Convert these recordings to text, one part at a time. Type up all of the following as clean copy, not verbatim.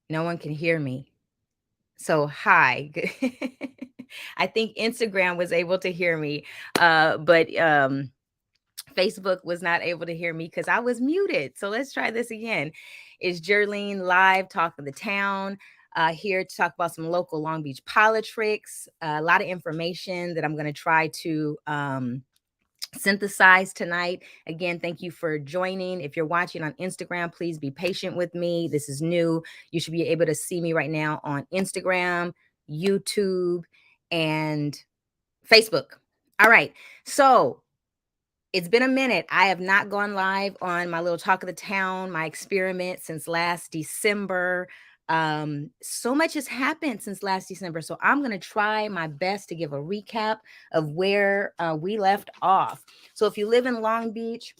No one can hear me. So, hi. I think Instagram was able to hear me, but Facebook was not able to hear me because I was muted. So, let's try this again. Is Jerlene live talking the town? Here to talk about some local Long Beach politics, a lot of information that I'm going to try to synthesize tonight. Again, thank you for joining. If you're watching on Instagram, please be patient with me. This is new. You should be able to see me right now on Instagram, YouTube, and Facebook. All right. So it's been a minute. I have not gone live on my little talk of the town, my experiment since last December. So much has happened since last December. So I'm going to try my best to give a recap of where we left off. So if you live in Long Beach,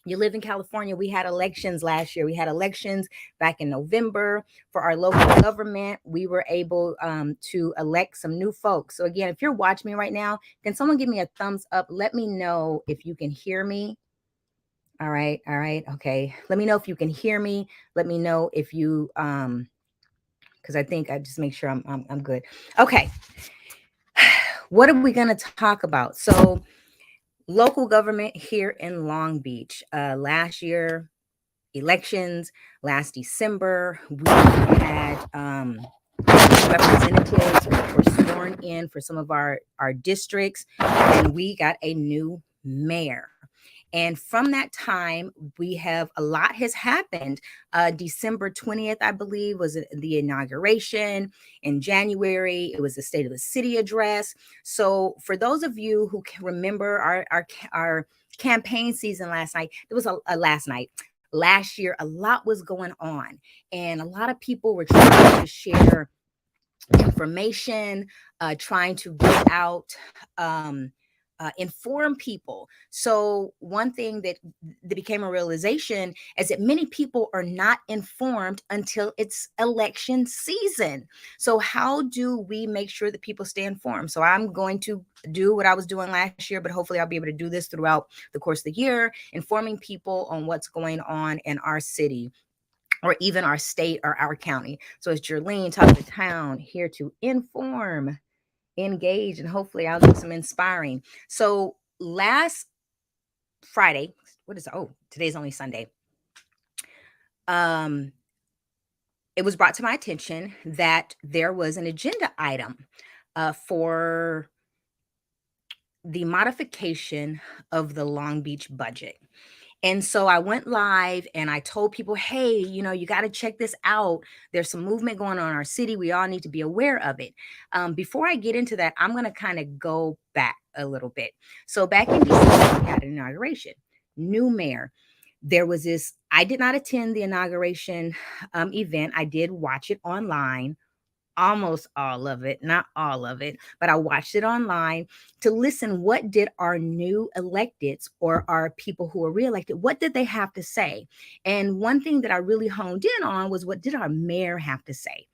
you live in California, we had elections last year. We had elections back in November for our local government. We were able to elect some new folks. So, again, if you're watching me right now, can someone give me a thumbs up? Let me know if you can hear me. All right. All right. Okay. Let me know if you can hear me. Let me know if you, because I think I just make sure I'm good. Okay. What are we going to talk about? So, local government here in Long Beach. Last year, elections. Last December, we had representatives were sworn in for some of our districts, and we got a new mayor. And from that time, we have a lot has happened. December 20th, I believe, was the inauguration. In January, it was the State of the City address. So, for those of you who can remember our campaign season last night, it was a last night. Last year, a lot was going on, and a lot of people were trying to share information, trying to get out, inform people. So one thing that became a realization is that many people are not informed until it's election season. So how do we make sure that people stay informed? So I'm going to do what I was doing last year, but hopefully I'll be able to do this throughout the course of the year, informing people on what's going on in our city or even our state or our county. So it's Jerlene, talk to town, here to inform, engage, and hopefully I'll do some inspiring. So last Friday, what is it? Oh, today's only Sunday. Um, it was brought to my attention that there was an agenda item for the modification of the Long Beach budget. And so I went live and I told people, hey, you got to check this out. There's some movement going on in our city. We all need to be aware of it. Before I get into that, I'm going to kind of go back a little bit. So back in December, we had an inauguration, new mayor. There was this, I did not attend the inauguration event. I did watch it online, almost all of it, not all of it, but I watched it online to listen. What did our new electeds or our people who were reelected, what did they have to say? And one thing that I really honed in on was, what did our mayor have to say?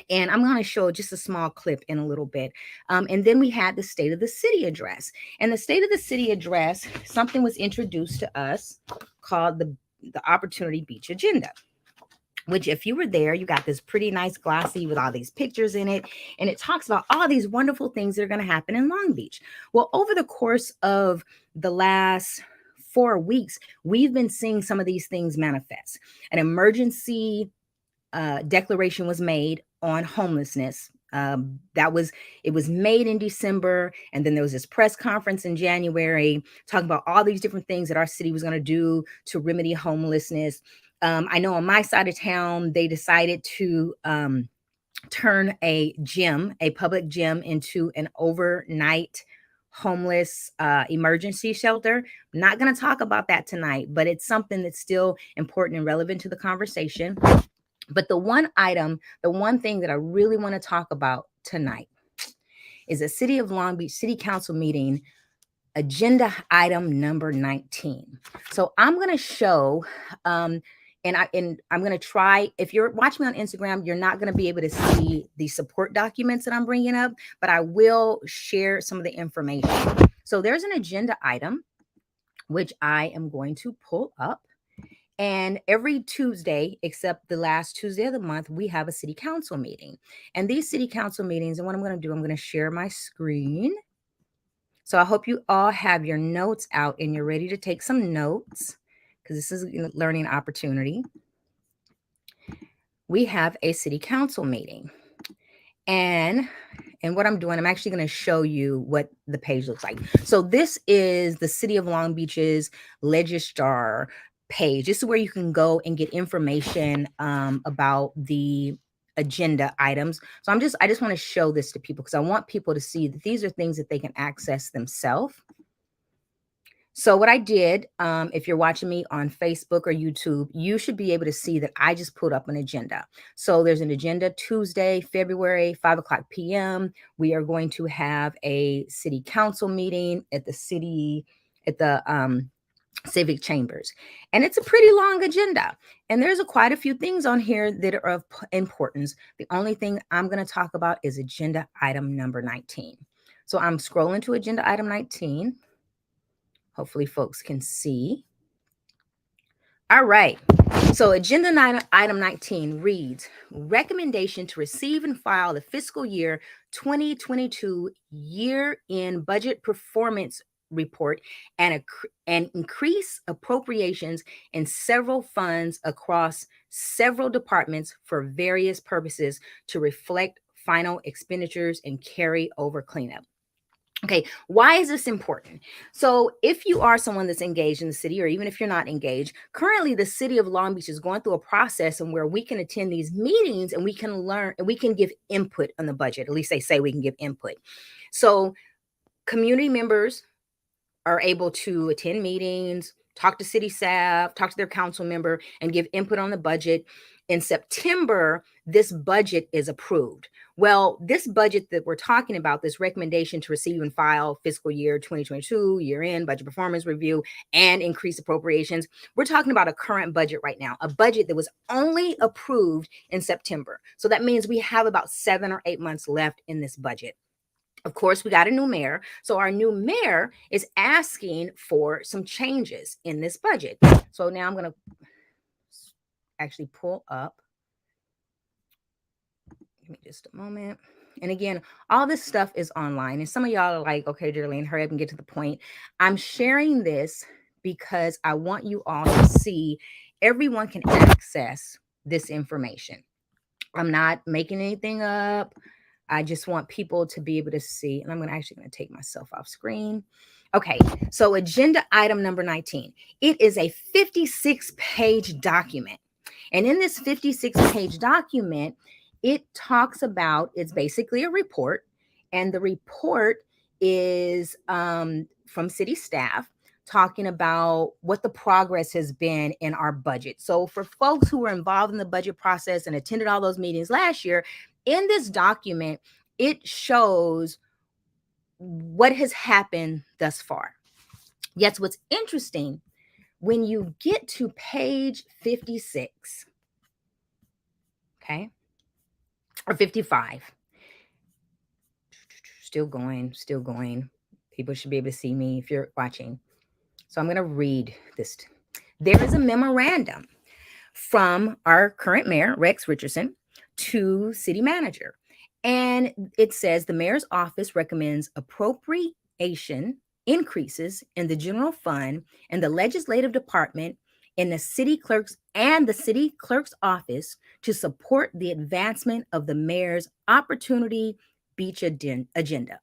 And I'm going to show just a small clip in a little bit. And then we had the State of the City address. And the State of the City address, something was introduced to us called the Opportunity Beach Agenda, which, if you were there, you got this pretty nice glossy with all these pictures in it. And it talks about all these wonderful things that are going to happen in Long Beach. Well, over the course of the last 4 weeks, we've been seeing some of these things manifest. An emergency declaration was made on homelessness. It was made in December, and then there was this press conference in January talking about all these different things that our city was going to do to remedy homelessness. I know on my side of town, they decided to turn a public gym, into an overnight homeless emergency shelter. I'm not going to talk about that tonight, but it's something that's still important and relevant to the conversation. But the one thing that I really want to talk about tonight is a City of Long Beach City Council meeting, agenda item number 19. So I'm going to show, and I'm going to try. If you're watching me on Instagram, you're not going to be able to see the support documents that I'm bringing up, but I will share some of the information. So there's an agenda item which I am going to pull up, And every Tuesday, except the last Tuesday of the month, we have a city council meeting. And these city council meetings, and what I'm going to do, I'm going to share my screen. So I hope you all have your notes out and you're ready to take some notes, because this is a learning opportunity. We have a city council meeting. And what I'm doing, I'm actually going to show you what the page looks like. So this is the City of Long Beach's Legistar page. This is where you can go and get information about the agenda items. So I just want to show this to people, because I want people to see that these are things that they can access themselves. So what I did, if you're watching me on Facebook or YouTube, you should be able to see that I just put up an agenda. So there's an agenda Tuesday, February, 5:00 p.m. We are going to have a city council meeting at the civic chambers. And it's a pretty long agenda. And there's quite a few things on here that are of importance. The only thing I'm going to talk about is agenda item number 19. So I'm scrolling to agenda item 19. Hopefully folks can see. All right. So agenda item 19 reads, recommendation to receive and file the fiscal year 2022 year-end budget performance report and increase appropriations in several funds across several departments for various purposes to reflect final expenditures and carry over cleanup. Okay, why is this important? So, if you are someone that's engaged in the city, or even if you're not engaged, currently the city of Long Beach is going through a process and where we can attend these meetings and we can learn and we can give input on the budget. At least they say we can give input. So, community members are able to attend meetings, talk to city staff, talk to their council member, and give input on the budget. In September, this budget is approved. Well, this budget that we're talking about, this recommendation to receive and file fiscal year 2022 year-end budget performance review and increase appropriations, we're talking about a current budget right now, a budget that was only approved in September. So that means we have about 7 or 8 months left in this budget. Of course, we got a new mayor. So our new mayor is asking for some changes in this budget. So now I'm going to actually pull up. Give me just a moment. And again, all this stuff is online. And some of y'all are like, okay, Jerlene, hurry up and get to the point. I'm sharing this because I want you all to see everyone can access this information. I'm not making anything up. I just want people to be able to see. And I'm going to take myself off screen. Okay, so agenda item number 19. It is a 56-page document. And in this 56-page document, it talks about, it's basically a report. And the report is from city staff talking about what the progress has been in our budget. So for folks who were involved in the budget process and attended all those meetings last year, in this document, it shows what has happened thus far. Yet what's interesting, when you get to page 56, okay, or 55, still going. People should be able to see me if you're watching. So I'm going to read this. There is a memorandum from our current mayor, Rex Richardson, to city manager. And it says the mayor's office recommends appropriation increases in the general fund and the legislative department in the city clerk's office to support the advancement of the mayor's opportunity beach agenda,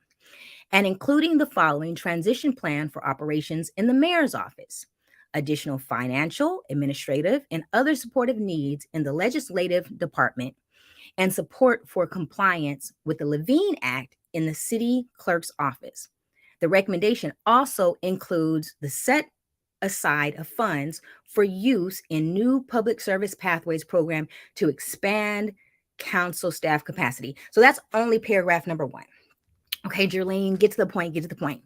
and including the following transition plan for operations in the mayor's office: additional financial, administrative, and other supportive needs in the legislative department, and support for compliance with the Levine Act in the city clerk's office. The recommendation also includes the set aside of funds for use in new public service pathways program to expand council staff capacity. So that's only paragraph number 1. Okay, Jerlene, get to the point.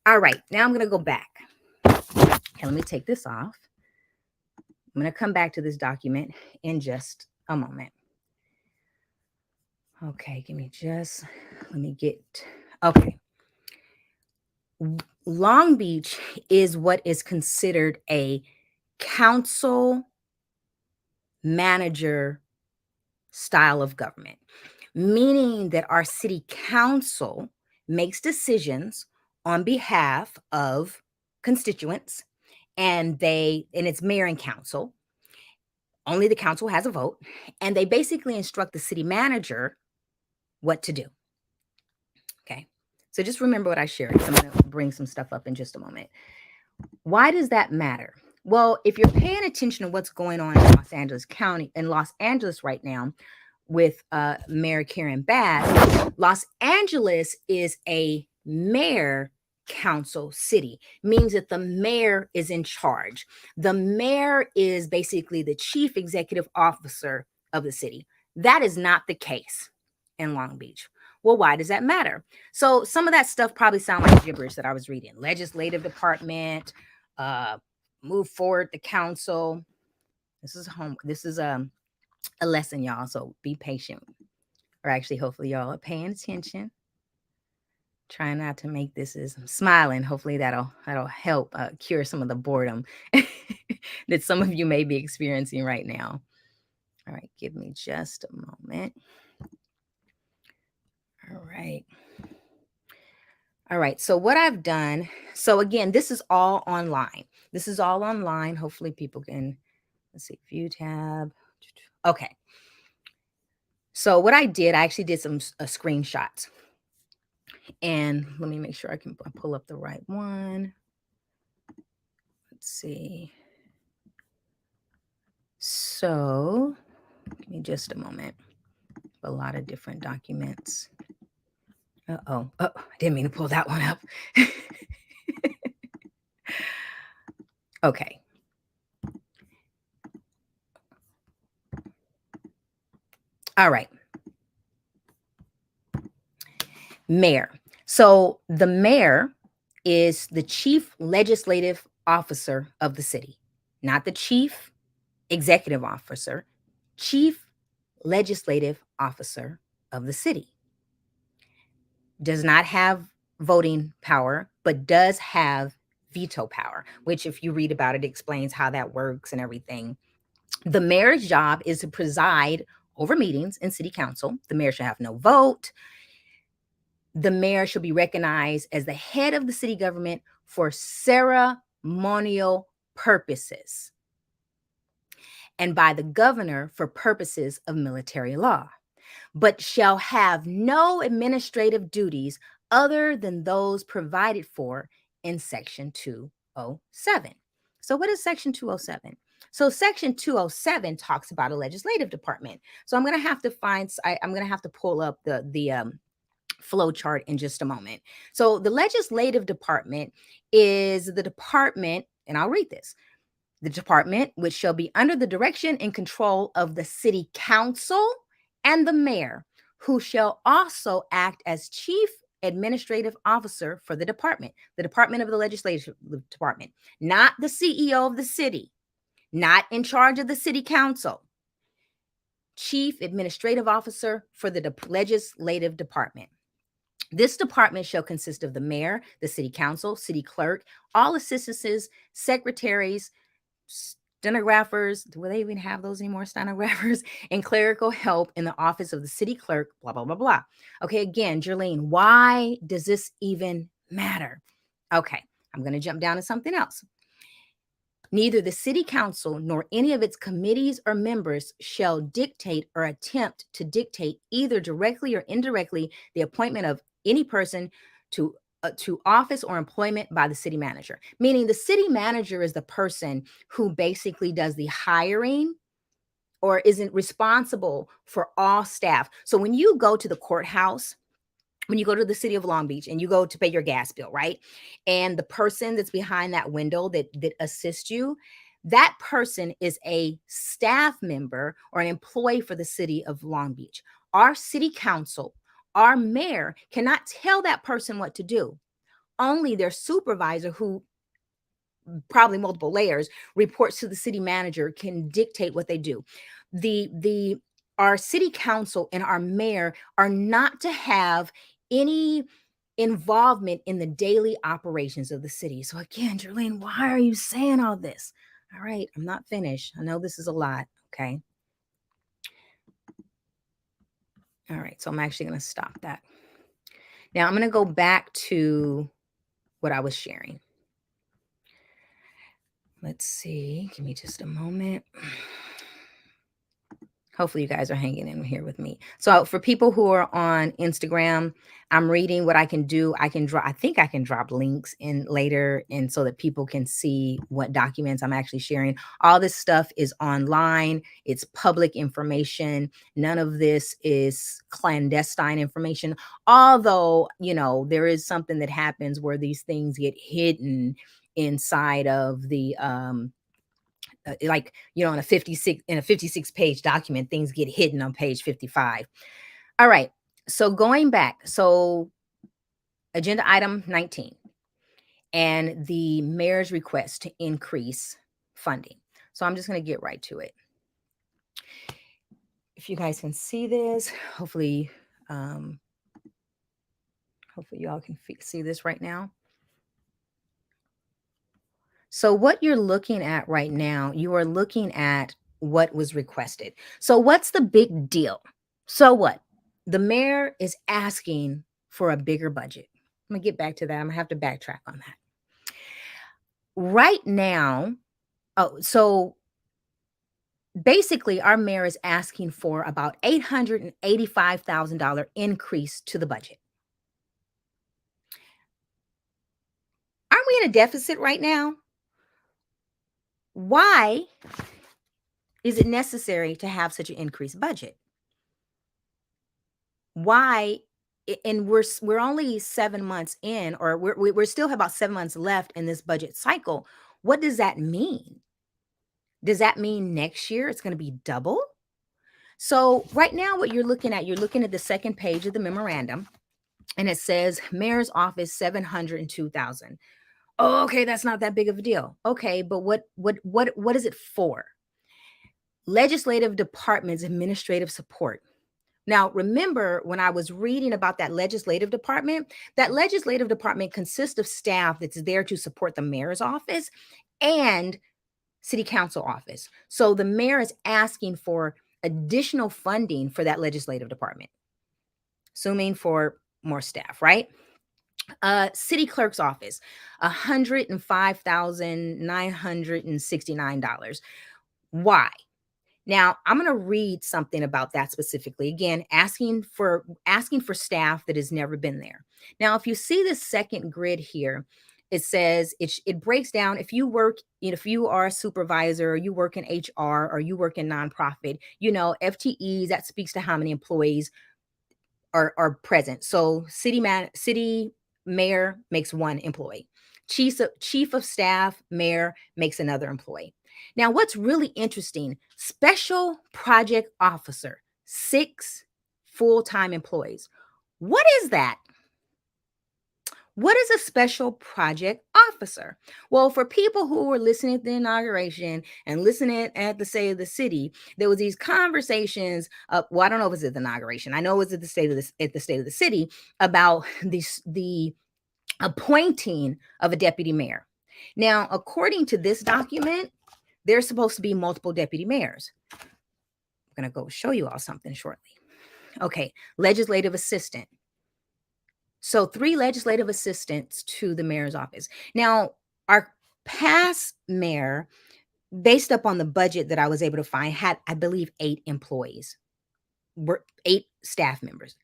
All right, now I'm going to go back. Okay, let me take this off. I'm going to come back to this document in just a moment. Okay, okay. Long Beach is what is considered a council manager style of government, meaning that our city council makes decisions on behalf of constituents, and it's mayor and council. Only the council has a vote, and they basically instruct the city manager what to do. Okay. So just remember what I shared. So I'm going to bring some stuff up in just a moment. Why does that matter? Well, if you're paying attention to what's going on in Los Angeles County, in Los Angeles right now, with Mayor Karen Bass, Los Angeles is a mayor council city, means that the mayor is in charge. The mayor is basically the chief executive officer of the city. That is not the case in Long Beach. Well, why does that matter? So some of that stuff probably sound like gibberish that I was reading. Legislative department, uh, move forward the council. This is home. This is a lesson, y'all. So be patient. Or actually, hopefully, y'all are paying attention. Trying not to make this as I'm smiling. Hopefully, that'll help cure some of the boredom that some of you may be experiencing right now. All right, give me just a moment. All right. All right. So what I've done. So again, this is all online. This is all online. Hopefully, people can. Let's see. View tab. Okay. So what I did, I actually did some screenshots. And let me make sure I can pull up the right one. Let's see. So give me just a moment. A lot of different documents. Oh, I didn't mean to pull that one up. Okay. All right. Mayor. So the mayor is the chief legislative officer of the city, not the chief executive officer, chief legislative officer of the city. Does not have voting power, but does have veto power, which if you read about it, explains how that works and everything. The mayor's job is to preside over meetings in city council. The mayor should have no vote. The mayor should be recognized as the head of the city government for ceremonial purposes, and by the governor for purposes of military law, but shall have no administrative duties other than those provided for in Section 207. So what is Section 207? So Section 207 talks about a legislative department. So I'm going to have to I'm going to have to pull up the flow chart in just a moment. So the legislative department is the department, and I'll read this. The department which shall be under the direction and control of the city council and the mayor, who shall also act as chief administrative officer for the department of the legislative department, not the CEO of the city, not in charge of the city council. Chief administrative officer for the legislative department. This department shall consist of the mayor, the city council, city clerk, all assistants, secretaries, stenographers. Do they even have those anymore? Stenographers and clerical help in the office of the city clerk, blah, blah, blah, blah. Okay, again, Jerlene, why does this even matter? Okay, I'm going to jump down to something else. Neither the city council nor any of its committees or members shall dictate or attempt to dictate either directly or indirectly the appointment of any person to office or employment by the city manager. Meaning the city manager is the person who basically does the hiring or isn't responsible for all staff. So when you go to the courthouse, when you go to the city of Long Beach and you go to pay your gas bill, right? And the person that's behind that window that assists you, that person is a staff member or an employee for the city of Long Beach. Our city council, our mayor cannot tell that person what to do. Only their supervisor, who probably multiple layers, reports to the city manager, can dictate what they do. Our city council and our mayor are not to have any involvement in the daily operations of the city. So again, Jerlene, why are you saying all this? All right, I'm not finished. I know this is a lot. Okay. All right, so I'm actually going to stop that. Now I'm going to go back to what I was sharing. Let's see. Give me just a moment. Hopefully you guys are hanging in here with me. So for people who are on Instagram, I'm reading what I can do. I think I can drop links in later, and so that people can see what documents I'm actually sharing. All this stuff is online. It's public information. None of this is clandestine information. Although, there is something that happens where these things get hidden inside of the on a 56 page document, things get hidden on page 55. All right, so going back, so agenda item 19 and the mayor's request to increase funding. So I'm just going to get right to it. If you guys can see this, hopefully you all can see this right now. So what you're looking at right now, you are looking at what was requested. So what's the big deal? So what? The mayor is asking for a bigger budget. I'm gonna get back to that. I'm gonna have to backtrack on that. Right now, so basically our mayor is asking for about $885,000 increase to the budget. Aren't we in a deficit right now? Why is it necessary to have such an increased budget? Why? And we're only 7 months in, or we're still have about 7 months left in this budget cycle. What does that mean? Does that mean next year it's going to be double? So right now, what you're looking at the second page of the memorandum, and it says mayor's office 702,000. Oh, okay, that's not that big of a deal. Okay, but what is it for? Legislative department's administrative support. Now, remember when I was reading about that legislative department consists of staff that's there to support the mayor's office and city council office. So the mayor is asking for additional funding for that legislative department, assuming for more staff, right? City clerk's office, $105,969. Why? Now, I'm going to read something about that specifically. Again, asking for staff that has never been there. Now, if you see the second grid here, it says it breaks down. If you work, if you are a supervisor, or you work in HR, or you work in nonprofit, FTEs, that speaks to how many employees are present. So city mayor makes one employee. Chief of staff, mayor makes another employee. Now, what's really interesting, special project officer, 6 full-time employees. What is that? What is a special project officer? Well, for people who were listening at the inauguration and listening at the State of the City, there was these conversations. Well, I don't know if it's at the inauguration. I know it's at the State of the City about the appointing of a deputy mayor. Now, according to this document, there's supposed to be multiple deputy mayors. I'm going to go show you all something shortly. Okay, legislative assistant. So 3 legislative assistants to the mayor's office. Now, our past mayor, based upon the budget that I was able to find, had, I believe, 8 employees, 8 staff members.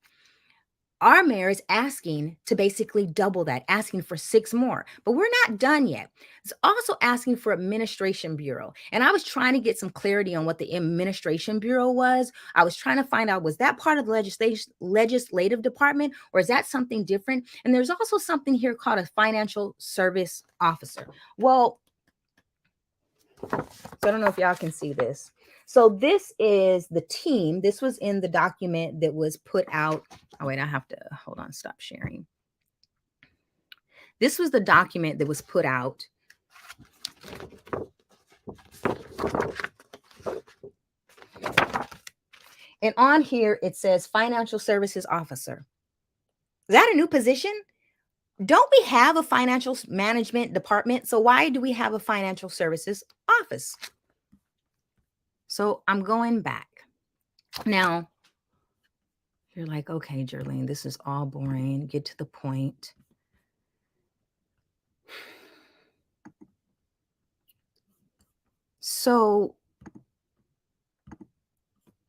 Our mayor is asking to basically double that, asking for 6 more, but we're not done yet. It's also asking for administration bureau. And I was trying to get some clarity on what the administration bureau was. I was trying to find out, was that part of the legislative department, or is that something different? And there's also something here called a financial service officer. Well, so I don't know if y'all can see this. So this is the team. This was in the document that was put out. Oh, wait, I have to, hold on, stop sharing. This was the document that was put out. And on here, it says financial services officer. Is that a new position? Don't we have a financial management department? So why do we have a financial services office. So I'm going back. Now, you're like, okay, Jerlene, this is all boring. Get to the point. So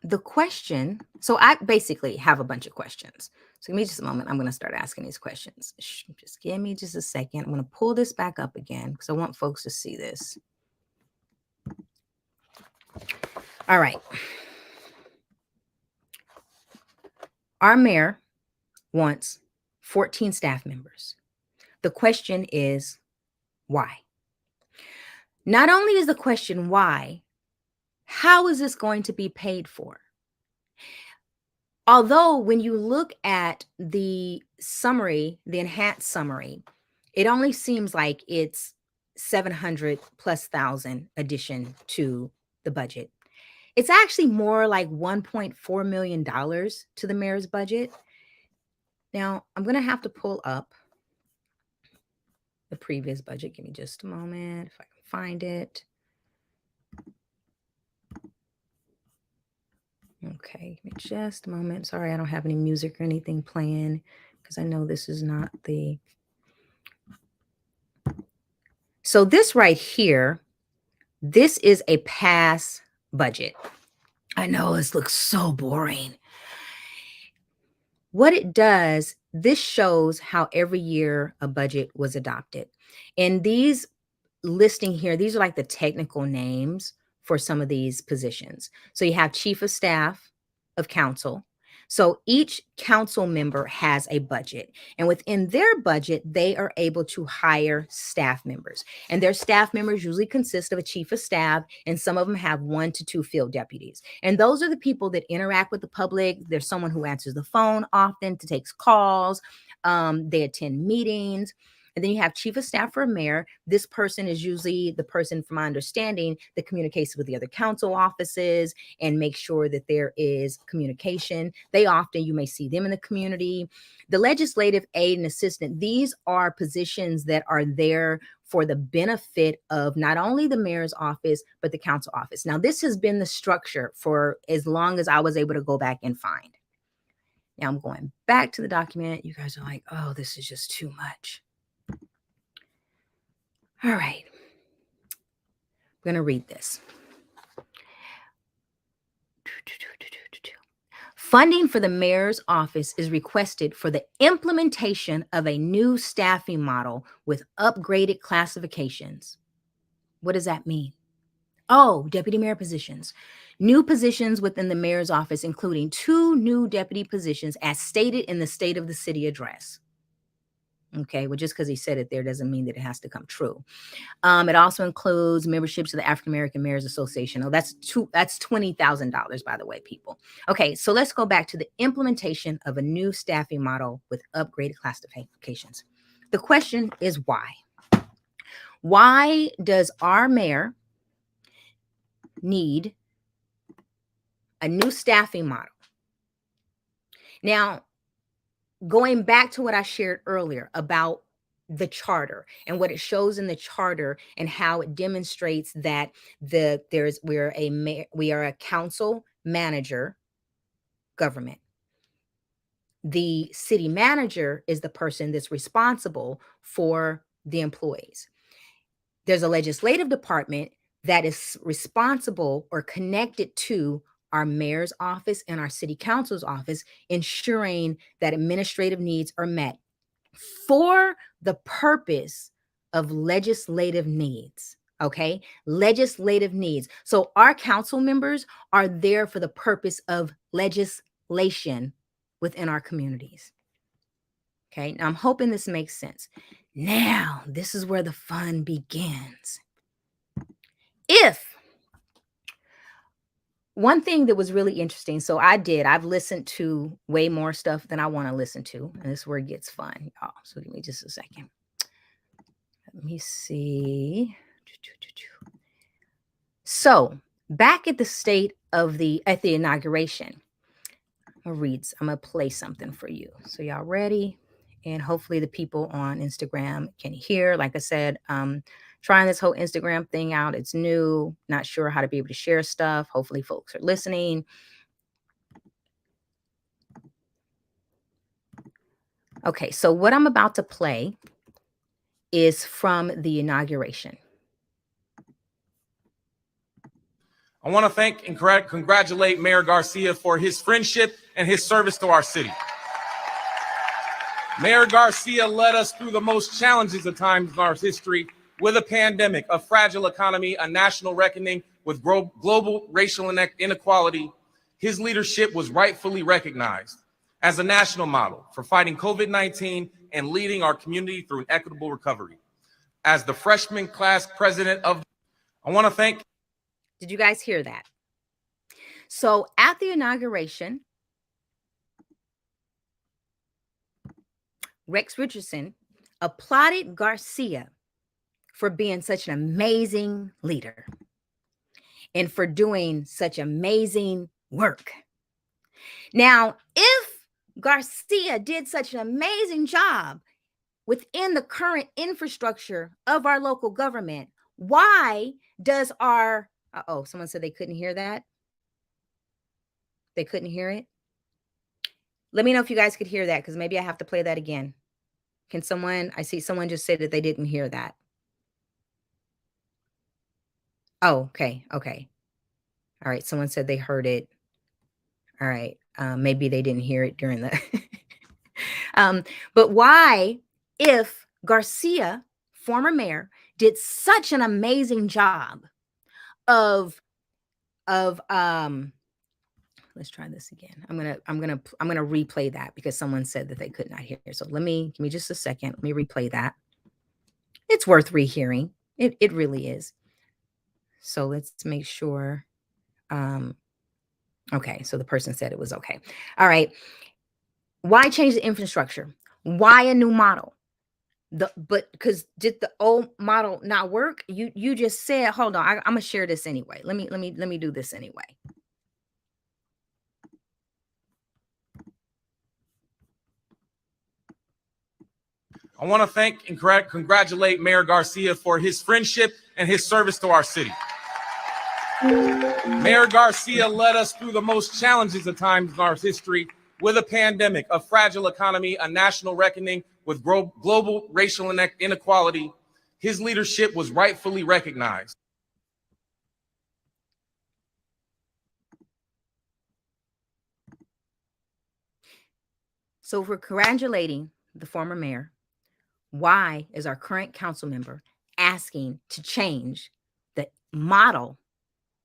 the question, so I basically have a bunch of questions. So give me just a moment. I'm going to start asking these questions. Just give me just a second. I'm going to pull this back up again because I want folks to see this. All right. Our mayor wants 14 staff members. The question is, why? Not only is the question why, how is this going to be paid for? Although when you look at the summary, the enhanced summary, it only seems like it's 700 plus thousand addition to the budget. It's actually more like $1.4 million to the mayor's budget. Now, I'm going to have to pull up the previous budget. Give me just a moment if I can find it. Okay, give me just a moment. Sorry, I don't have any music or anything playing because I know this is not the... So this right here, this is a pass budget. I know this looks so boring. What it does, this shows how every year a budget was adopted. And these listing here, these are like the technical names for some of these positions. So you have chief of staff of council. So each council member has a budget, and within their budget, they are able to hire staff members. And their staff members usually consist of a chief of staff, and some of them have 1 to 2 field deputies. And those are the people that interact with the public. There's someone who answers the phone often, to takes calls. They attend meetings. And then you have chief of staff for a mayor. This person is usually the person, from my understanding, that communicates with the other council offices and makes sure that there is communication. They often, you may see them in the community. The legislative aide and assistant, these are positions that are there for the benefit of not only the mayor's office, but the council office. Now, this has been the structure for as long as I was able to go back and find. Now I'm going back to the document. You guys are like, oh, this is just too much. All right, I'm going to read this. Funding for the mayor's office is requested for the implementation of a new staffing model with upgraded classifications. What does that mean? Oh, deputy mayor positions. New positions within the mayor's office, including 2 new deputy positions as stated in the State of the City address. Okay, well, just because he said it there doesn't mean that it has to come true. It also includes memberships of the African American Mayors Association. Oh, that's $20,000, by the way, people. Okay, so let's go back to the implementation of a new staffing model with upgraded classifications. The question is why? Why does our mayor need a new staffing model? Now, going back to what I shared earlier about the charter and what it shows in the charter and how it demonstrates that we are a council manager government. The city manager is the person that's responsible for the employees. There's a legislative department that is responsible or connected to our mayor's office and our city council's office, ensuring that administrative needs are met for the purpose of legislative needs. Okay, legislative needs. So our council members are there for the purpose of legislation within our communities. Okay, now I'm hoping this makes sense. Now, this is where the fun begins. If one thing that was really interesting, so I've listened to way more stuff than I want to listen to, and this is where it gets fun, y'all. So give me just a second. Let me see. So back at the inauguration, I'm gonna play something for you. So y'all ready? And hopefully the people on Instagram can hear. Like I said, trying this whole Instagram thing out. It's new, not sure how to be able to share stuff. Hopefully folks are listening. Okay, so what I'm about to play is from the inauguration. I want to thank and congratulate Mayor Garcia for his friendship and his service to our city. Mayor Garcia led us through the most challenges of times in our history, with a pandemic, a fragile economy, a national reckoning with global racial inequality. His leadership was rightfully recognized as a national model for fighting COVID-19 and leading our community through an equitable recovery. As the freshman class president of, I want to thank. Did you guys hear that? So at the inauguration, Rex Richardson applauded Garcia for being such an amazing leader and for doing such amazing work. Now, if Garcia did such an amazing job within the current infrastructure of our local government, why does our, someone said they couldn't hear that? They couldn't hear it? Let me know if you guys could hear that, because maybe I have to play that again. Can someone, I see someone just said that they didn't hear that. Oh, okay. All right, someone said they heard it. All right, maybe they didn't hear it during the, but why, if Garcia, former mayor, did such an amazing job of let's try this again. I'm gonna replay that because someone said that they could not hear. So give me just a second. Let me replay that. It's worth rehearing. It really is. So let's make sure. Okay, so the person said it was okay. All right. Why change the infrastructure? Why a new model? But because did the old model not work? You just said, hold on, I'm gonna share this anyway. Let me do this anyway. I want to thank and congratulate Mayor Garcia for his friendship and his service to our city. Mayor Garcia led us through the most challenges of times in our history, with a pandemic, a fragile economy, a national reckoning with global racial inequality. His leadership was rightfully recognized. So we're congratulating the former mayor. Why is our current council member asking to change the model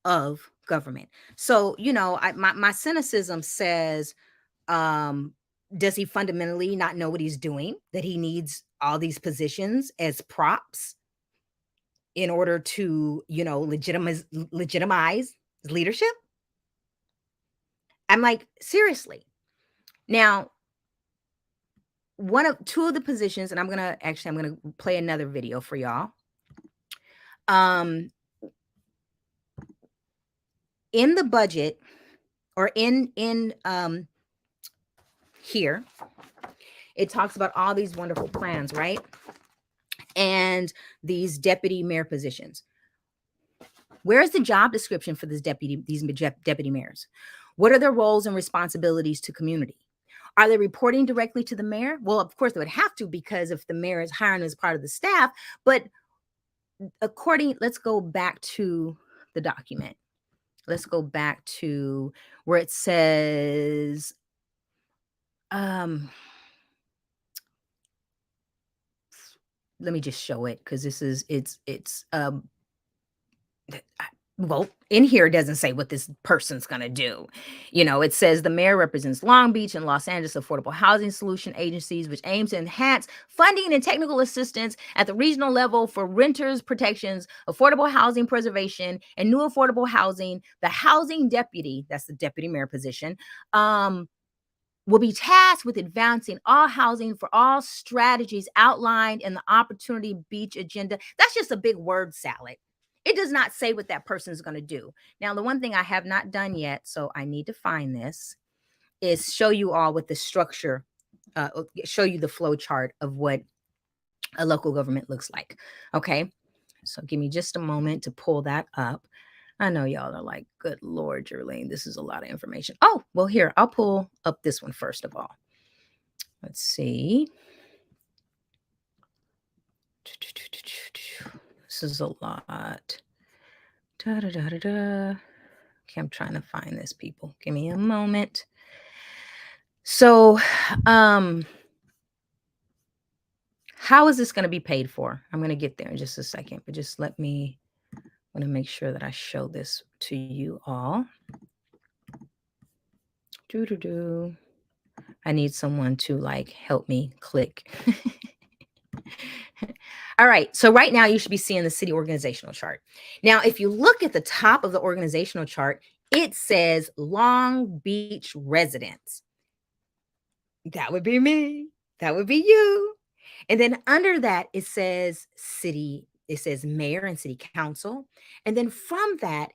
of government? So, my cynicism says, does he fundamentally not know what he's doing, that he needs all these positions as props in order to, legitimize leadership? I'm like, seriously. Now, two of the positions, and I'm gonna play another video for y'all. In the budget, or in here, it talks about all these wonderful plans, right? And these deputy mayor positions. Where's the job description for these deputy mayors? What are their roles and responsibilities to community? Are they reporting directly to the mayor? Well, of course they would have to, because if the mayor is hiring as part of the staff. But let's go back to the document. Let's go back to where it says, let me just show it, because well, in here it doesn't say what this person's going to do. It says the mayor represents Long Beach and Los Angeles affordable housing solution agencies, which aims to enhance funding and technical assistance at the regional level for renters protections, affordable housing preservation, and new affordable housing. The housing deputy, that's the deputy mayor position, will be tasked with advancing all housing for all strategies outlined in the Opportunity Beach agenda. That's just a big word salad. It does not say what that person is going to do. Now, the one thing I have not done yet, so I need to find this, is show you all what the structure, show you the flow chart of what a local government looks like. Okay. So give me just a moment to pull that up. I know y'all are like, good Lord, Jerlene, this is a lot of information. Oh, well, here, I'll pull up this one first of all. Let's see. This is a lot. Da, da, da, da, da. Okay, I'm trying to find this, people. Give me a moment. So, how is this going to be paid for? I'm going to get there in just a second, but just let me, I want to make sure that I show this to you all. Doo-doo-doo. I need someone to like help me click. All right. So right now you should be seeing the city organizational chart. Now, if you look at the top of the organizational chart, it says Long Beach residents. That would be me. That would be you. And then under that, it says mayor and city council. And then from that,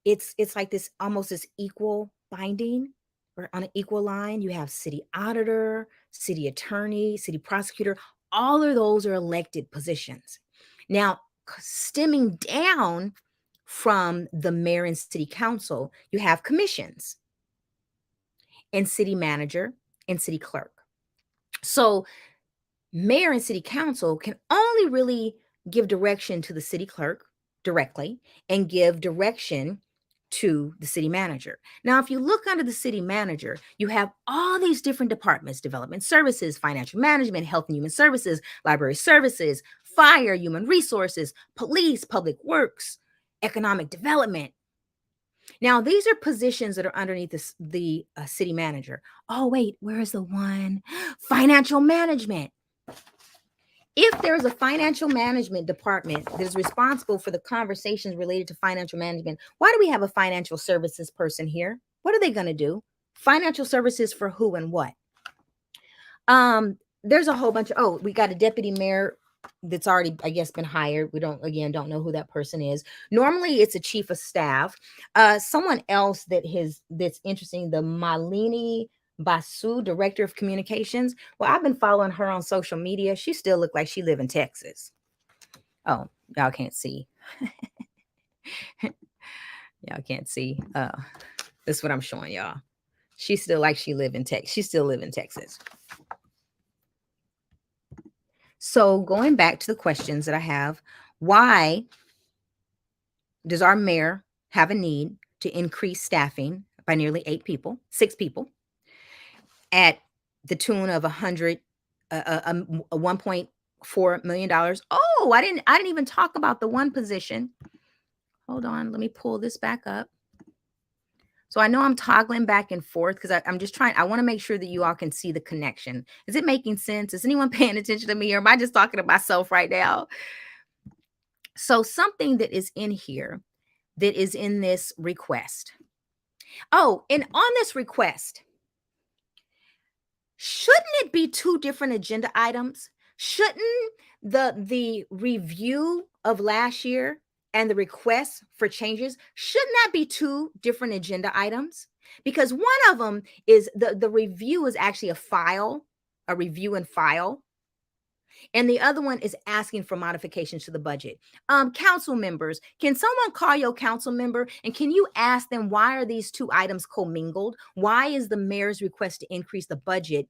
it's like this almost this equal binding or on an equal line. You have city auditor, city attorney, city prosecutor. All of those are elected positions. Now, stemming down from the mayor and city council, you have commissions and city manager and city clerk. So mayor and city council can only really give direction to the city clerk directly and give direction to the city manager. Now, if you look under the city manager, you have all these different departments: development services, financial management, health and human services, library services, fire, human resources, police, public works, economic development. Now, these are positions that are underneath the city manager. Oh, wait, where is the one? Financial management. If there is a financial management department that is responsible for the conversations related to financial management, why do we have a financial services person here? What are they going to do? Financial services for who and what? There's a whole bunch of, we got a deputy mayor that's already, I guess, been hired. We don't know who that person is. Normally it's a chief of staff. Someone else that's interesting, the Malini Basu, director of communications. Well, I've been following her on social media. She still look like she live in Texas. Oh, y'all can't see. Y'all can't see. This is what I'm showing y'all. She still like she live in Texas. She still live in Texas. So going back to the questions that I have, why does our mayor have a need to increase staffing by nearly 6 people at the tune of $1.4 million? Oh, I didn't even talk about the one position. Hold on, let me pull this back up. So I know I'm toggling back and forth because I'm just trying. I want to make sure that you all can see the connection. Is it making sense? Is anyone paying attention to me, or am I just talking to myself right now? So something that is in here, that is in this request. Oh, and on this request, shouldn't it be 2 different agenda items? Shouldn't the review of last year and the request for changes, shouldn't that be 2 different agenda items? Because one of them is the review is actually a review and file. And the other one is asking for modifications to the budget. Council members, can someone call your council member and can you ask them, why are these 2 items commingled? Why is the mayor's request to increase the budget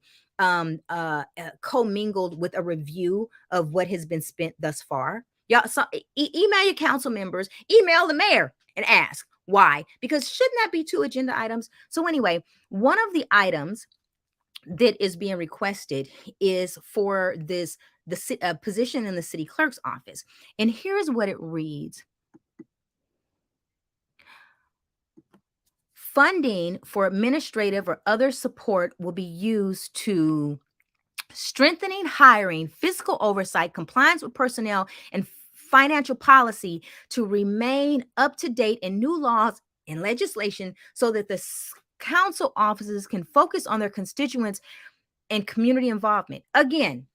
commingled with a review of what has been spent thus far? Y'all, so email your council members, email the mayor and ask why, because shouldn't that be 2 agenda items? So anyway, one of the items that is being requested is for the position in the city clerk's office. And here's what it reads. Funding for administrative or other support will be used to strengthening hiring, fiscal oversight, compliance with personnel, and financial policy to remain up to date in new laws and legislation so that the council offices can focus on their constituents and community involvement. Again,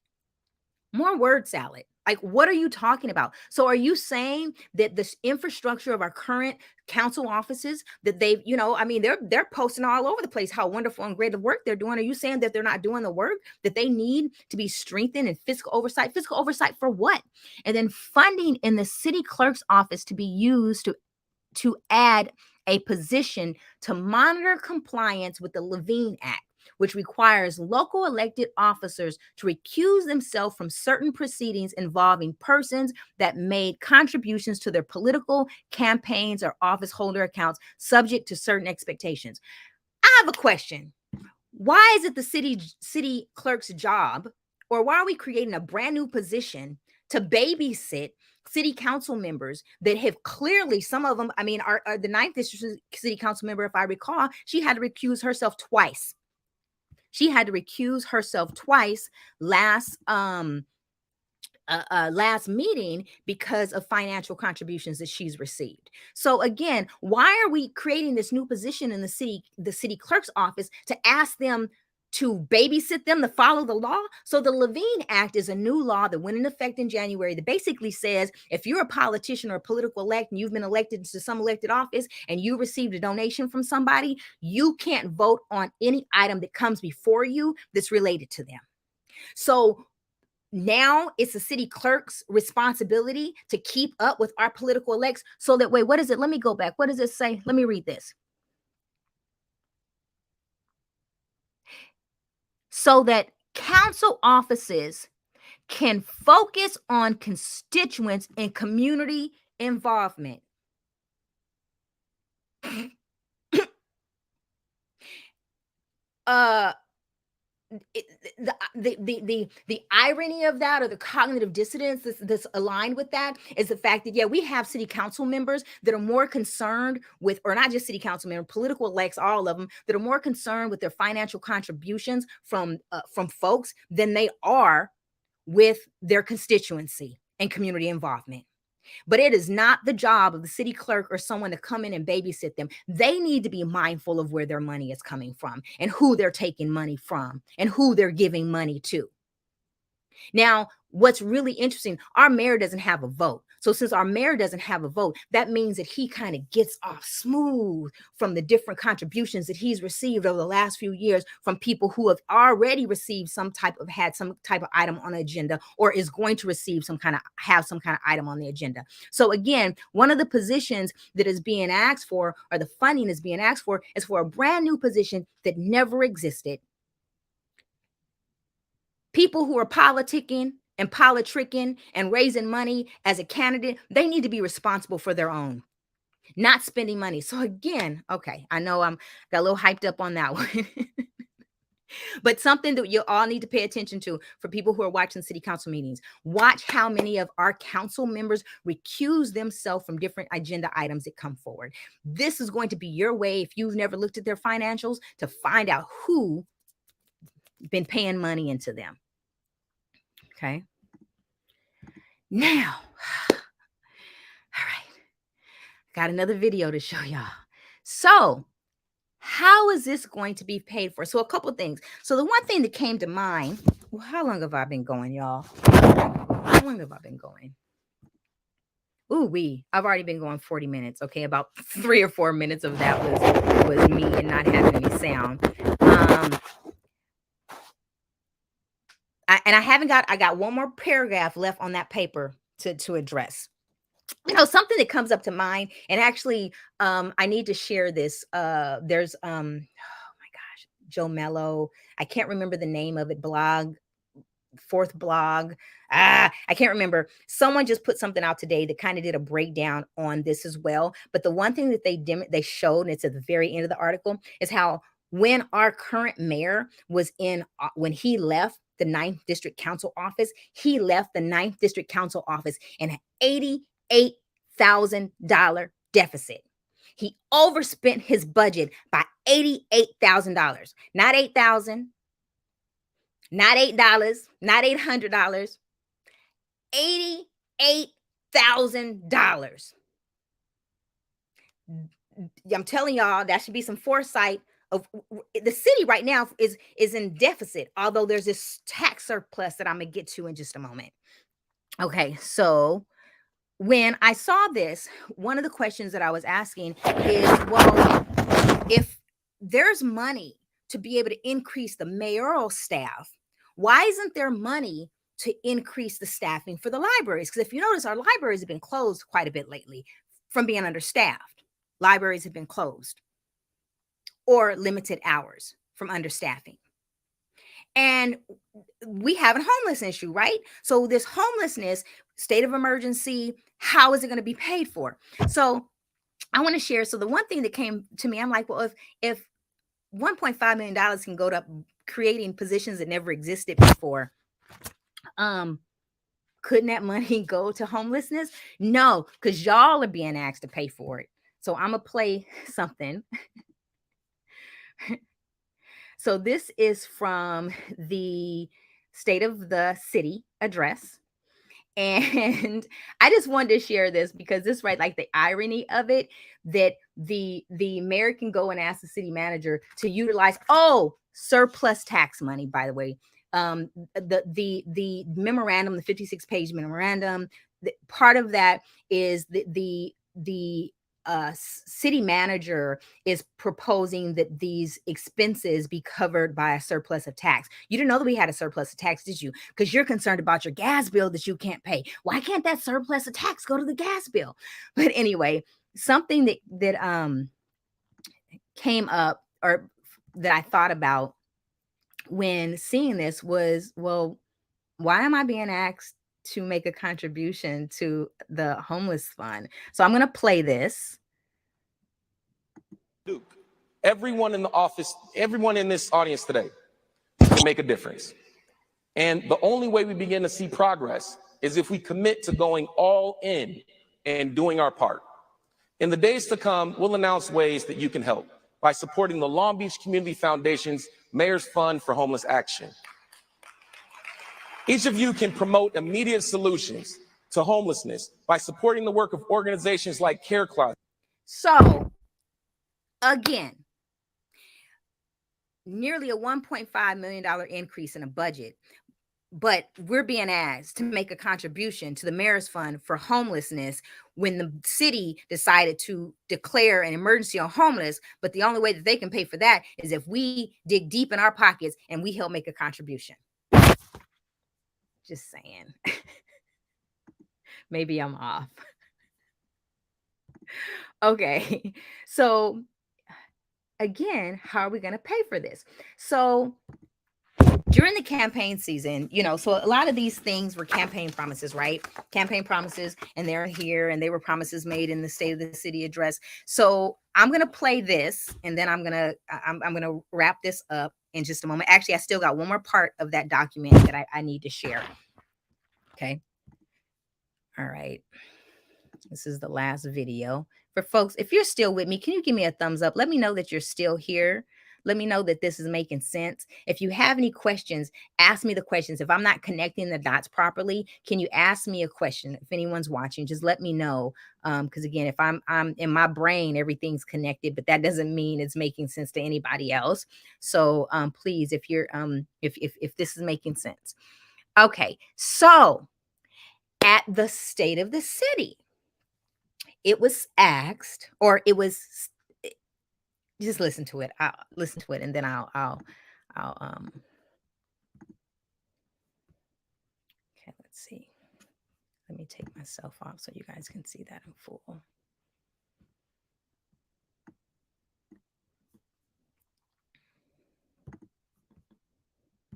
more word salad. Like, what are you talking about? So are you saying that this infrastructure of our current council offices that they've, I mean, they're posting all over the place how wonderful and great the work they're doing. Are you saying that they're not doing the work that they need to be strengthened in fiscal oversight? Fiscal oversight for what? And then funding in the city clerk's office to be used to add a position to monitor compliance with the Levine Act, which requires local elected officers to recuse themselves from certain proceedings involving persons that made contributions to their political campaigns or office holder accounts subject to certain expectations. I have a question. Why is it the city clerk's job, or why are we creating a brand new position to babysit city council members that have clearly, some of them, I mean, are the ninth district city council member, if I recall, she had to recuse herself twice. She had to recuse herself twice last last meeting because of financial contributions that she's received. So again, why are we creating this new position in the city clerk's office to ask them to babysit them to follow the law? So the Levine Act is a new law that went into effect in January that basically says if you're a politician or a political elect and you've been elected to some elected office and you received a donation from somebody, you can't vote on any item that comes before you that's related to them. So now it's the city clerk's responsibility to keep up with our political elects so that, wait, what is it? Let me go back. What does it say? Let me read this. So that council offices can focus on constituents and community involvement. uh the irony of that, or the cognitive dissonance that's aligned with that, is the fact that, yeah, we have city council members that are more concerned with, or not just city council members, political elects, all of them, that are more concerned with their financial contributions from folks than they are with their constituency and community involvement. But it is not the job of the city clerk or someone to come in and babysit them. They need to be mindful of where their money is coming from and who they're taking money from and who they're giving money to. Now, what's really interesting, our mayor doesn't have a vote. So since our mayor doesn't have a vote, that means that he kind of gets off smooth from the different contributions that he's received over the last few years from people who have already received had some type of item on the agenda, or is going to receive some kind of item on the agenda. So again, one of the positions that is being asked for, or the funding is being asked for, is for a brand new position that never existed. People who are politicking and raising money as a candidate, they need to be responsible for their own, not spending money. So again, okay, I know I'm got a little hyped up on that one. But something that you all need to pay attention to for people who are watching city council meetings. Watch how many of our council members recuse themselves from different agenda items that come forward. This is going to be your way, if you've never looked at their financials, to find out who been paying money into them. Okay. Now, all right, got another video to show y'all. So, how is this going to be paid for? So, a couple things. So, the one thing that came to mind, well, how long have I been going, y'all? How long have I been going? I've already been going 40 minutes. Okay, about 3 or 4 minutes of that was me and not having any sound. I got one more paragraph left on that paper to address. Something that comes up to mind, and actually, I need to share this. There's oh my gosh, Joe Mello. I can't remember the name of it. Fourth blog. I can't remember. Someone just put something out today that kind of did a breakdown on this as well. But the one thing that they showed, and it's at the very end of the article, is how when our current mayor was when he left the 9th District Council office, he left the 9th District Council office in an $88,000 deficit. He overspent his budget by $88,000, not $8,000, not $8, not $800, $88,000. I'm telling y'all, that should be some foresight. Of the city right now is in deficit, although there's this tax surplus that I'm gonna get to in just a moment. Okay, so when I saw this, one of the questions that I was asking is, well, if there's money to be able to increase the mayoral staff, why isn't there money to increase the staffing for the libraries? Because if you notice, our libraries have been closed quite a bit lately from being understaffed. Libraries have been closed or limited hours from understaffing. And we have a homeless issue, right? So this homelessness, state of emergency, how is it going to be paid for? So I want to share. So the one thing that came to me, I'm like, well, if $1.5 million can go to creating positions that never existed before, couldn't that money go to homelessness? No, because y'all are being asked to pay for it. So I'm gonna play something. So this is from the State of the City address. And I just wanted to share this because this, right, like the irony of it, that the mayor can go and ask the city manager to utilize, oh, surplus tax money, by the way. The memorandum, the 56-page memorandum, part of that is the city manager is proposing that these expenses be covered by a surplus of tax. You didn't know that we had a surplus of tax, did you? Because you're concerned about your gas bill that you can't pay. Why can't that surplus of tax go to the gas bill? But anyway, something that came up, or that I thought about when seeing this was, well, why am I being asked to make a contribution to the homeless fund? So I'm going to play this. Duke, everyone in the office, everyone in this audience today can make a difference. And the only way we begin to see progress is if we commit to going all in and doing our part. In the days to come, we'll announce ways that you can help by supporting the Long Beach Community Foundation's Mayor's Fund for Homeless Action. Each of you can promote immediate solutions to homelessness by supporting the work of organizations like Care Closet. So, again, nearly a $1.5 million increase in a budget, but we're being asked to make a contribution to the mayor's fund for homelessness when the city decided to declare an emergency on homeless. But the only way that they can pay for that is if we dig deep in our pockets and we help make a contribution. Just saying. Maybe I'm off. Okay. So again, how are we going to pay for this? So during the campaign season, so a lot of these things were campaign promises, right? Campaign promises, and they're here, and they were promises made in the State of the City address. So I'm gonna play this, and then I'm gonna wrap this up in just a moment. Actually, I still got one more part of that document that I need to share. Okay. All right. This is the last video. For folks, if you're still with me, can you give me a thumbs up? Let me know that you're still here. Let me know that this is making sense. If you have any questions, ask me the questions. If I'm not connecting the dots properly, can you ask me a question? If anyone's watching, just let me know. Because again, if I'm in my brain, everything's connected, but that doesn't mean it's making sense to anybody else. So please, if you're if this is making sense. Okay, so at the State of the City, it was asked, or it was, just listen to it. I'll listen to it, and then I'll okay, let's see. Let me take myself off so you guys can see that in full.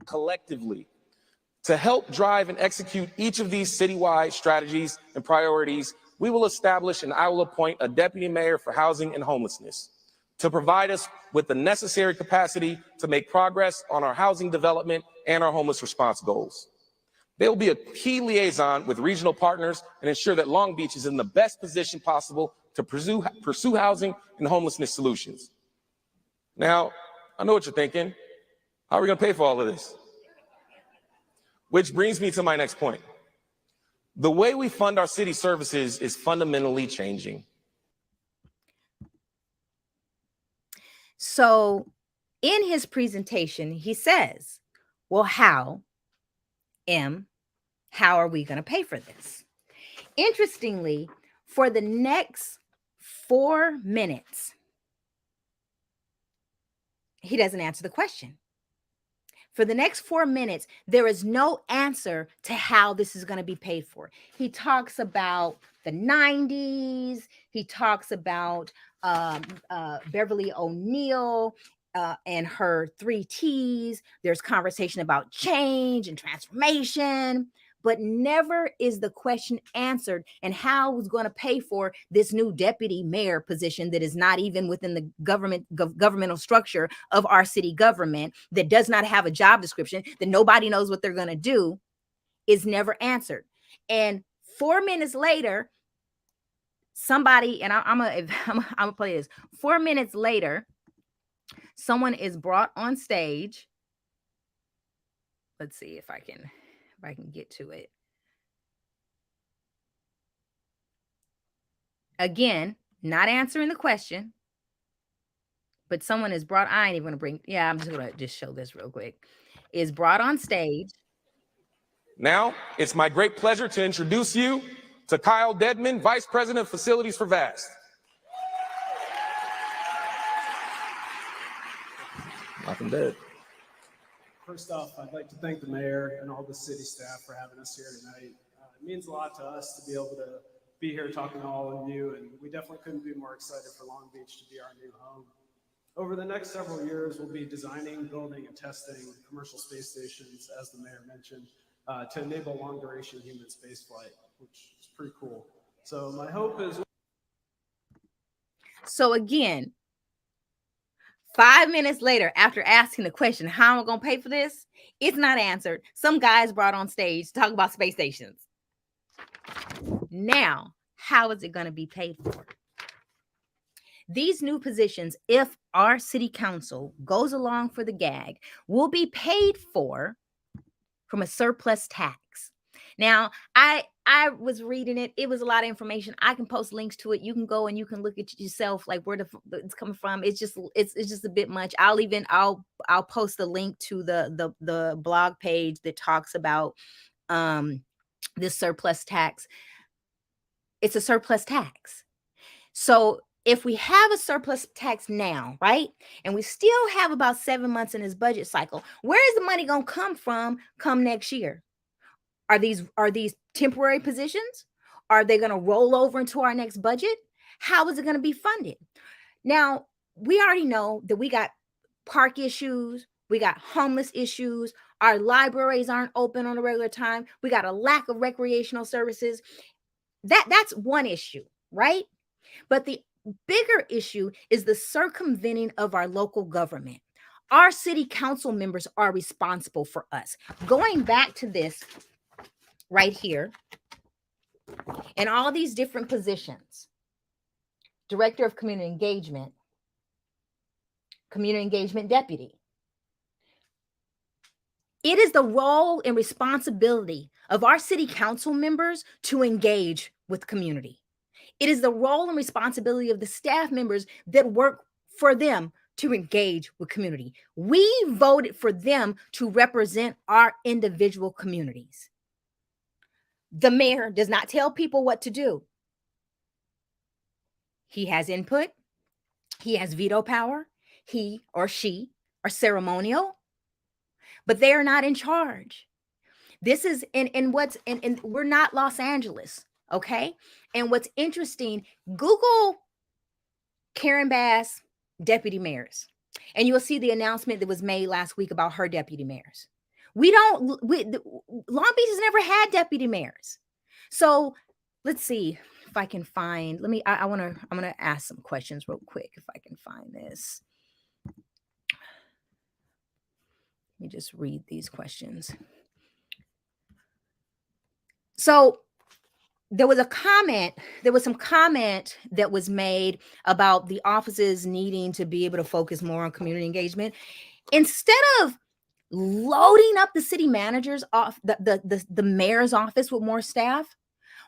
Collectively, to help drive and execute each of these citywide strategies and priorities, we will establish and I will appoint a deputy mayor for housing and homelessness to provide us with the necessary capacity to make progress on our housing development and our homeless response goals. They will be a key liaison with regional partners and ensure that Long Beach is in the best position possible to pursue housing and homelessness solutions. Now, I know what you're thinking. How are we going to pay for all of this? Which brings me to my next point. The way we fund our city services is fundamentally changing. So in his presentation, he says, well, how? M, How are we going to pay for this? Interestingly, for the next 4 minutes, he doesn't answer the question. For the next 4 minutes, there is no answer to how this is going to be paid for. He talks about the 90s. He talks about Beverly O'Neill and her 3 T's. There's conversation about change and transformation, but never is the question answered and how was going to pay for this new deputy mayor position that is not even within the governmental structure of our city government, that does not have a job description, that nobody knows what they're going to do, is never answered. And 4 minutes later, somebody, and I'm gonna play this. 4 minutes later, someone is brought on stage. Let's see if I can get to it. Again, not answering the question, but someone is brought. I ain't even gonna bring. Yeah, I'm just gonna show this real quick. Is brought on stage. Now, it's my great pleasure to introduce you to Kyle Dedman, Vice President of Facilities for VAST. Nothing dead. First off, I'd like to thank the mayor and all the city staff for having us here tonight. It means a lot to us to be able to be here talking to all of you, and we definitely couldn't be more excited for Long Beach to be our new home. Over the next several years, we'll be designing, building, and testing commercial space stations, as the mayor mentioned, to enable long-duration human spaceflight, which is pretty cool. So my hope is... So again, 5 minutes later, after asking the question, how am I going to pay for this? It's not answered. Some guys brought on stage to talk about space stations. Now, how is it going to be paid for? These new positions, if our city council goes along for the gag, will be paid for from a surplus tax. Now, I was reading it. It was a lot of information. I can post links to it. You can go and you can look at it yourself, like where it's coming from. It's just a bit much. I'll post a link to the blog page that talks about this surplus tax. It's a surplus tax. So if we have a surplus tax now, right, and we still have about 7 months in this budget cycle, where is the money going to come from come next year? Are these temporary positions? Are they going to roll over into our next budget? How is it going to be funded? Now, we already know that we got park issues. We got homeless issues. Our libraries aren't open on a regular time. We got a lack of recreational services. That's one issue, right? But the bigger issue is the circumventing of our local government. Our city council members are responsible for us. Going back to this right here, and all these different positions: Director of Community Engagement Deputy. It is the role and responsibility of our city council members to engage with community. It is the role and responsibility of the staff members that work for them to engage with community. We voted for them to represent our individual communities. The mayor does not tell people what to do. He has input. He has veto power. He or she are ceremonial, but they are not in charge. This is and we're not Los Angeles, okay? And what's interesting, Google Karen Bass deputy mayors, and you'll see the announcement that was made last week about her deputy mayors. Long Beach has never had deputy mayors. So let's see if I can find, I'm going to ask some questions real quick if I can find this. Let me just read these questions. So there was some comment that was made about the offices needing to be able to focus more on community engagement. Instead of loading up the city manager's the mayor's office with more staff,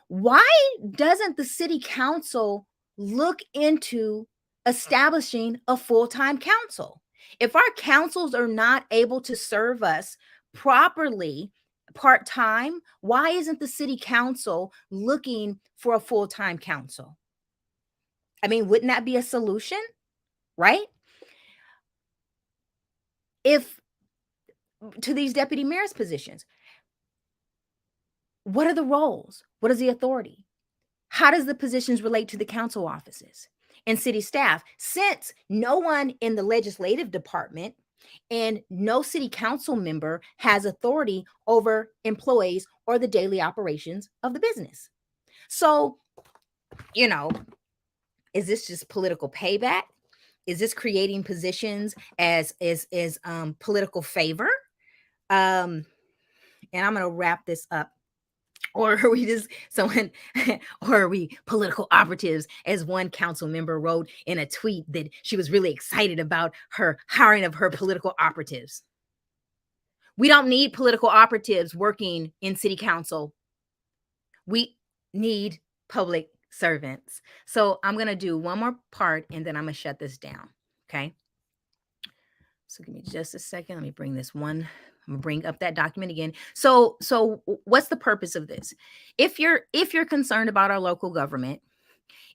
why doesn't the city council look into establishing a full-time council? If our councils are not able to serve us properly, part-time? Why isn't the city council looking for a full-time council? I mean, wouldn't that be a solution, right? If to these deputy mayor's positions, what are the roles? What is the authority? How does the positions relate to the council offices and city staff? Since no one in the legislative department and no city council member has authority over employees or the daily operations of the business. So, you know, is this just political payback? Is this creating positions as political favor? And I'm going to wrap this up. Or are we just someone, or are we political operatives, as one council member wrote in a tweet that she was really excited about her hiring of her political operatives? We don't need political operatives working in city council. We need public servants. So I'm going to do one more part and then I'm going to shut this down. Okay. So give me just a second. Let me bring this one. I'm gonna bring up that document again. So what's the purpose of this? If you're concerned about our local government,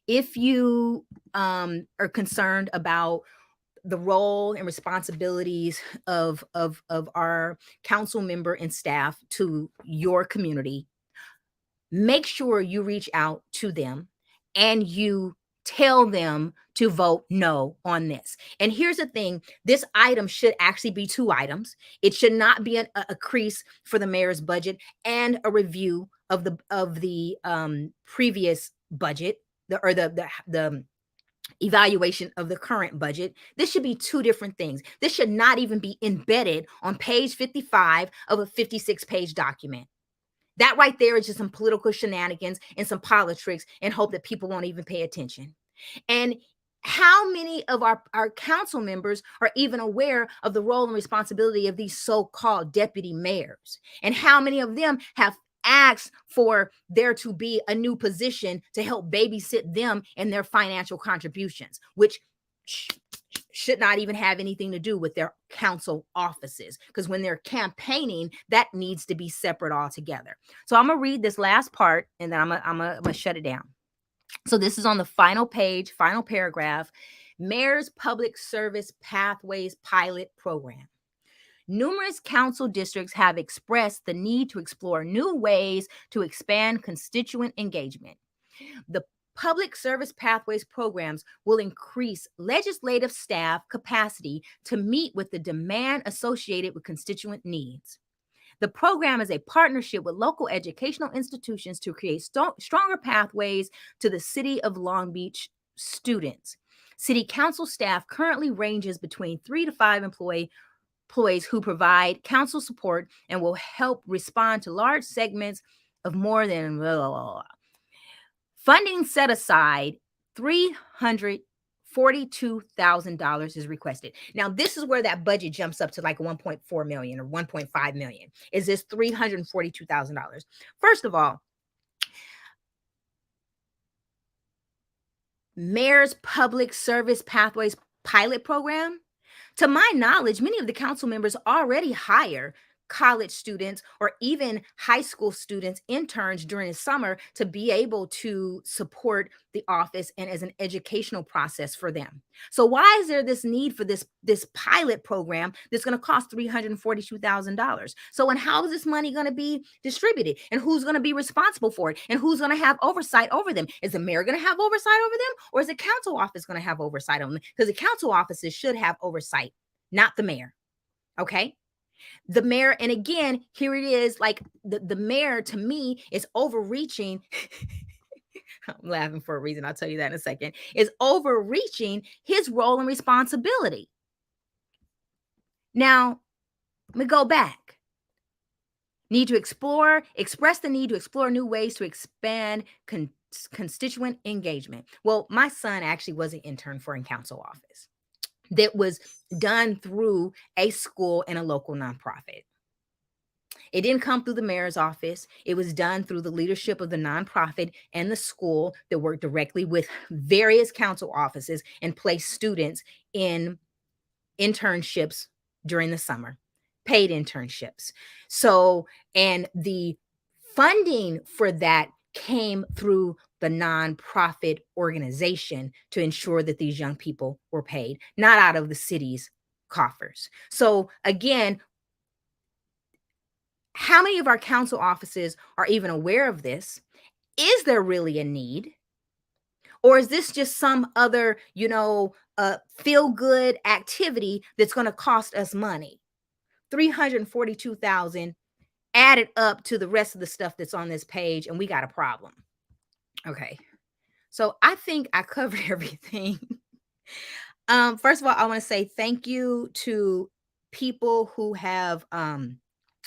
if you are concerned about the role and responsibilities of our council member and staff to your community, make sure you reach out to them and you tell them to vote no on this. And here's the thing, this item should actually be 2 items. It should not be a crease for the mayor's budget and a review of the previous budget, the evaluation of the current budget. This should be 2 different things. This should not even be embedded on page 55 of a 56-page document. That right there is just some political shenanigans and some politics and hope that people won't even pay attention. And how many of our council members are even aware of the role and responsibility of these so-called deputy mayors? And how many of them have asked for there to be a new position to help babysit them and their financial contributions, which should not even have anything to do with their council offices, because when they're campaigning, that needs to be separate altogether. So I'm gonna read this last part and then I'm gonna shut it down. So this is on the final page, final paragraph. Mayor's Public Service Pathways Pilot Program. Numerous council districts have expressed the need to explore new ways to expand constituent engagement. The Public Service Pathways programs will increase legislative staff capacity to meet with the demand associated with constituent needs. The program is a partnership with local educational institutions to create stronger pathways to the City of Long Beach students. City council staff currently ranges between 3 to 5 employees who provide council support and will help respond to large segments of more than funding set aside. $342,000 is requested. Now, this is where that budget jumps up to like 1.4 million or 1.5 million. Is this $342,000? First of all, Mayor's Public Service Pathways Pilot Program, to my knowledge, many of the council members already hire college students or even high school students, interns during the summer to be able to support the office and as an educational process for them. So why is there this need for this pilot program that's going to cost $342,000? So, and how is this money going to be distributed, and who's going to be responsible for it, and who's going to have oversight over them? Is the mayor going to have oversight over them, or is the council office going to have oversight on them? Because the council offices should have oversight, not the mayor. Okay. The mayor, and again, here it is, like the mayor to me is overreaching. I'm laughing for a reason. I'll tell you that in a second. Is overreaching his role and responsibility. Now, let me go back. Express the need to explore new ways to expand constituent engagement. Well, my son actually was an intern for a council office that was done through a school and a local nonprofit. It didn't come through the mayor's office. It was done through the leadership of the nonprofit and the school that worked directly with various council offices and placed students in internships during the summer, paid internships. So, and the funding for that came through the nonprofit organization to ensure that these young people were paid, not out of the city's coffers. So again, how many of our council offices are even aware of this? Is there really a need? Or is this just some other, feel good activity that's going to cost us money? 342,000 added up to the rest of the stuff that's on this page, and we got a problem. Okay. So I think I covered everything. First of all, I want to say thank you to people who have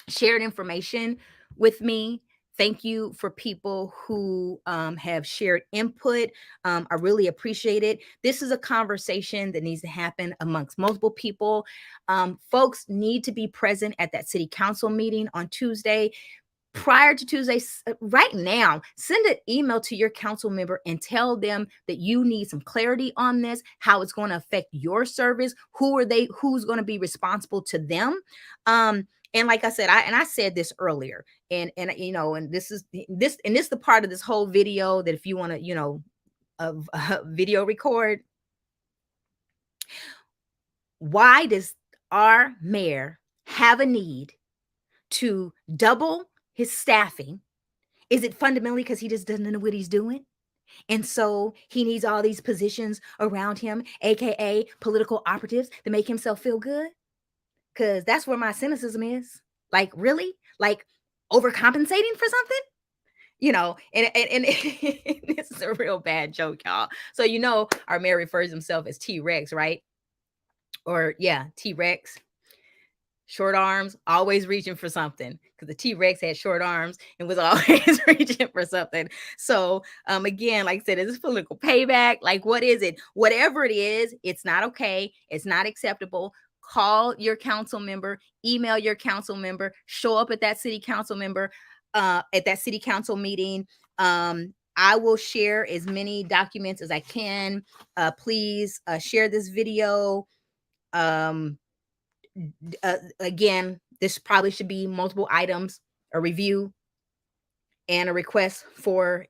shared information with me. Thank you for people who have shared input. I really appreciate it. This is a conversation that needs to happen amongst multiple people. Folks need to be present at that city council meeting on Tuesday. Prior to Tuesday, right now, send an email to your council member and tell them that you need some clarity on this, how it's going to affect your service, who's going to be responsible to them. And like I said, I said this earlier, and this is the part of this whole video that if you want to, video record, why does our mayor have a need to double his staffing? Is it fundamentally because he just doesn't know what he's doing? And so he needs all these positions around him, AKA political operatives, to make himself feel good? Because that's where my cynicism is. Like, really? Like, overcompensating for something? And this is a real bad joke, y'all. So, our mayor refers himself as T-Rex, right? Or, yeah, T-Rex. Short arms, always reaching for something, because the T-Rex had short arms and was always reaching for something. So again, like I said, is this political payback? Like, what is it? Whatever it is, it's not okay. It's not acceptable. Call your council member, email your council member, show up at that city council member, at that city council meeting. I will share as many documents as I can. Please share this video. Again, this probably should be multiple items: a review and a request for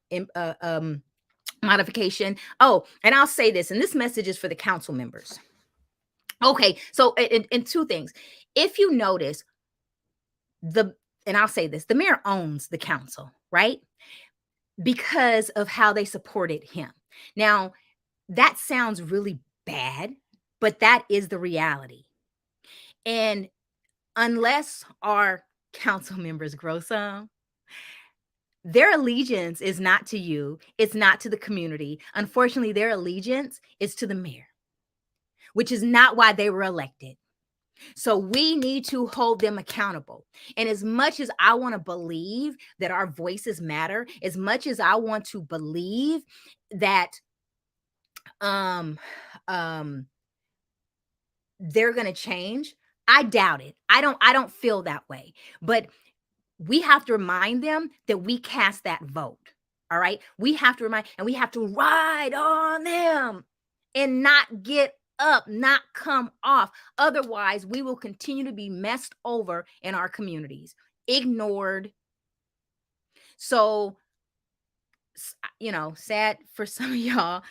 modification. Oh, and I'll say this, and this message is for the council members. Okay, so in two things. If you notice, and I'll say this, the mayor owns the council, right? Because of how they supported him. Now, that sounds really bad, but that is the reality. And unless our council members grow some, their allegiance is not to you. It's not to the community. Unfortunately, their allegiance is to the mayor, which is not why they were elected. So we need to hold them accountable. And as much as I want to believe that our voices matter, as much as I want to believe that they're going to change, I doubt it. I don't feel that way. But we have to remind them that we cast that vote. All right. We have to remind, and we have to ride on them and not get up, not come off. Otherwise, we will continue to be messed over in our communities, ignored. So, sad for some of y'all,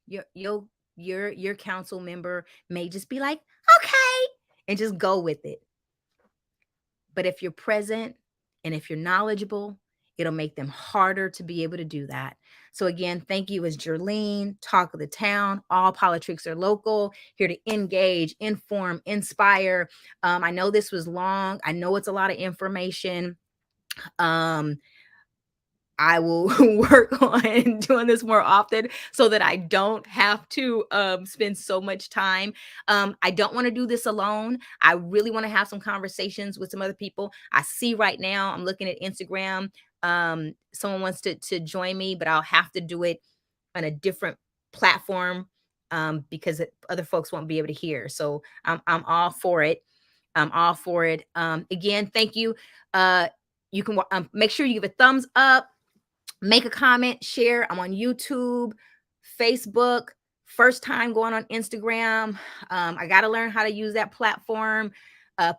your council member may just be like, okay, and just go with it. But if you're present and if you're knowledgeable, it'll make them harder to be able to do that. So again, thank you. As Jerlene, Talk of the Town. All politics are local, here to engage, inform, inspire. I know this was long. I know it's a lot of information. I will work on doing this more often so that I don't have to spend so much time. I don't want to do this alone. I really want to have some conversations with some other people. I see right now, I'm looking at Instagram. Someone wants to join me, but I'll have to do it on a different platform because other folks won't be able to hear. So I'm all for it. I'm all for it. Again, thank you. You can make sure you give a thumbs up. Make a comment, share. I'm on YouTube, Facebook, first time going on Instagram. I got to learn how to use that platform.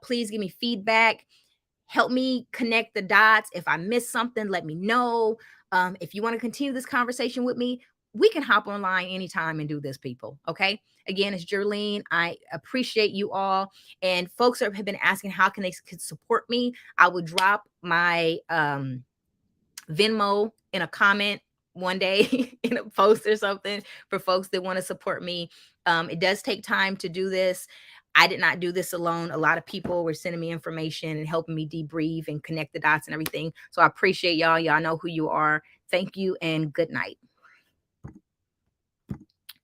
Please give me feedback. Help me connect the dots. If I missed something, let me know. If you want to continue this conversation with me, we can hop online anytime and do this, people. Okay. Again, it's Jerlene. I appreciate you all. And folks have been asking how can they support me. I will drop my Venmo in a comment one day in a post or something for folks that want to support me. It does take time to do this. I did not do this alone. A lot of people were sending me information and helping me debrief and connect the dots and everything. So I appreciate y'all. Y'all know who you are. Thank you and good night.